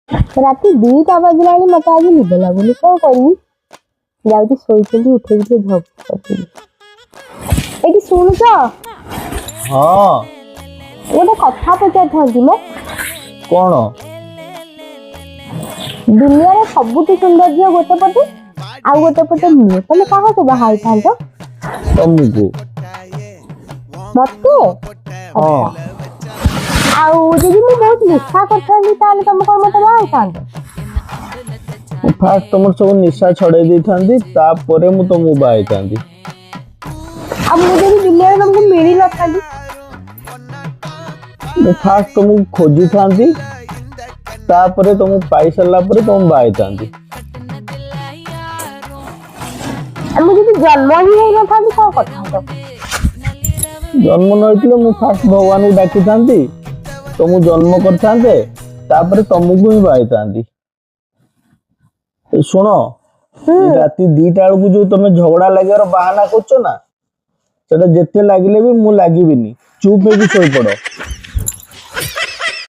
ରାତି 2ଟା ବାଜିଲାଣି ମତେ ଆଜି ନିଦ ଲାଗୁନି କଣ କରିବି ଯାଉଛି ଶୋଇଥିଲି ଉଠେଇକି ଟିକେ ଝପିବି ଏଇଠି ଶୁଣୁଛ ହଁ ଗୋଟେ କଥା ପଚାରିଥାନ୍ତି ମୁଁ କଣ ଦୁନିଆରେ ସବୁଠୁ ସୁନ୍ଦର ଝିଅ ଗୋଟେ ପଟେ ଆଉ ଗୋଟେ ପଟେ ମୁଁ ତମେ କାହାକୁ ବାହା ହେଇଥାନ୍ତ ତମକୁ ମତେ ହଁ ଆଉ ଯଦି ମୁଁ ବହୁତ ନିଶା କରିଥାନ୍ତି ତାହେଲେ ତମେ କଣ ମତେ ବାହା ହେଇଥାନ୍ତ ମୁଁ ଫାଷ୍ଟ ତମର ସବୁ ନିଶା ଛଡେଇ ଦେଇଥାନ୍ତି ତାପରେ ମୁଁ ତମକୁ ବାହା ହେଇଥାନ୍ତି ଆଉ ମୁଁ ଯଦି ଦୁନିଆରେ ତମକୁ ମିଳିନଥାନ୍ତି ମୁଁ ଫାଷ୍ଟ ତମକୁ ଖୋଜିଥାନ୍ତି ତାପରେ ତମକୁ ପାଇସାରିଲା ପରେ ତମକୁ ବାହା ହେଇଥାନ୍ତି ମୁଁ ଯଦି ଜନ୍ମ ହିଁ ହେଇନଥାନ୍ତି କଣ କରିଥାନ୍ତ ଜନ୍ମ ନ ହେଇଥିଲେ ମୁଁ ଫାଷ୍ଟ ଭଗବାନଙ୍କୁ ଡାକିଥାନ୍ତି ତମକୁ ଜନ୍ମ କରିଥାନ୍ତେ ତାପରେ ତମକୁ ହିଁ ବାହା ହେଇଥାନ୍ତି ଶୁଣ ରାତି 2ଟା ବେଳକୁ ଯୋଉ ତମେ ଝଗଡା ଲାଗିବାର ବାହାନା କରୁଛ ନା ସେଟା ଯେତେ ଲାଗିଲେ ବି ମୁଁ ଲାଗିବିନି ଚୁପ୍ ହେଇକି ଶୋଇପଡ